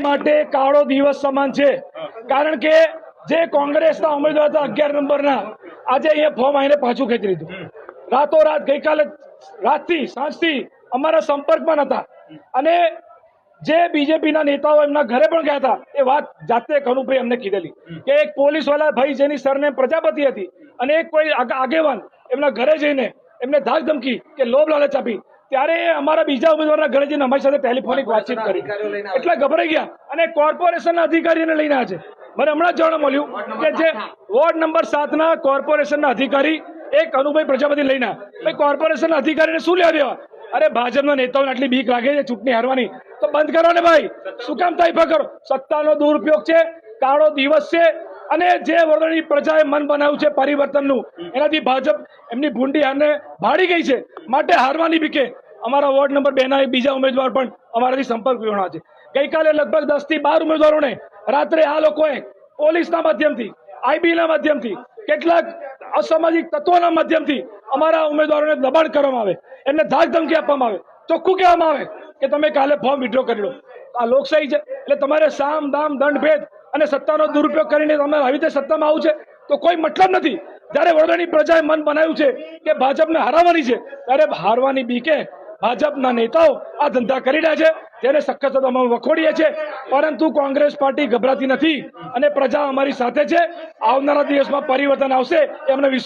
માટે કાળો દિવસ સમાન છે, કારણ કે જે કોંગ્રેસના ઉમેદવાર હતા 11 નંબરના આજે અહીંયા ફોર્મ આવીને પાછું ખેંચી લીધું. રાતોરાત ગઈકાલે રાતથી સાંજથી અમારા સંપર્કમાં હતા અને જે બીજેપીના નેતાઓ એમના ઘરે પણ ગયા હતા એ વાત જાતે કનુભાઈ અમને કીધેલી કે એક પોલીસ વાળા ભાઈ જેની સરનેમ પ્રજાપતિ હતી અને એક કોઈ આગેવાન એમના ઘરે જઈને એમને ધાક ધમકી કે લોભ લાલચ આપી, ત્યારે અમારા બીજા ઉમેદવારના ઘરે જઈને અમારી સાથે ટેલિફોનિક વાતચીત કરી એટલે ગભરાઈ ગયા અને કોર્પોરેશનના અધિકારીને લઈને આજે મને હમણાં જાણવા મળ્યું કે જે વોર્ડ નંબર 7 ના કોર્પોરેશનના અધિકારી એક અનુભાઈ પ્રજાપતિ લઈને ભાઈ કોર્પોરેશનના અધિકારીને શું લેવા દેવા? અરે ભાજપના નેતાઓને આટલી બીક લાગે છે ચૂંટણી હારવાની તો બંધ કરો ને ભાઈ, શું કામ તાઇફા કરો? સત્તાનો દુરુપયોગ છે, કાળો દિવસ છે અને જે વડોદરાની પ્રજાએ મન બનાવ્યું છે પરિવર્તનનું એનાથી ભાજપ એમની ભૂંડી હારને ભાડી ગઈ છે, માટે હારવાની બીકે અમારા વોર્ડ નંબર 2 ના બીજા ઉમેદવાર પણ અમારાથી સંપર્ક વિહોણા છે. ગઈકાલે લગભગ 10 થી 12 ઉમેદવારોને રાત્રે આ લોકોએ પોલીસના માધ્યમથી, આઈબીના માધ્યમથી, કેટલાક અસામાજિક તત્વોના માધ્યમથી અમારા ઉમેદવારોને દબાણ કરવામાં આવે, એમને ધાક ધમકી આપવામાં આવે, ચોખ્ખું કહેવામાં આવે કે તમે કાલે ફોર્મ વિડ્રો કરી લો. આ લોકશાહી છે, એટલે તમારે સામ દામ દંડ ભેદ અને સત્તાનો દુરુપયોગ કરીને તમે આવી રીતે સત્તામાં આવું છે તો કોઈ મતલબ નથી. જ્યારે વડોદરાની પ્રજાએ મન બનાવ્યું છે કે ભાજપને હરાવવાની છે, ત્યારે હારવાની બીકે ભાજપના નેતાઓ આ ધંધા કરી રહ્યા છે, જેને સખત અમે વખોડીએ છીએ. પરંતુ કોંગ્રેસ પાર્ટી ગભરાતી નથી અને પ્રજા અમારી સાથે છે. આવનારા દિવસમાં પરિવર્તન આવશે એ અમને વિશ્વાસ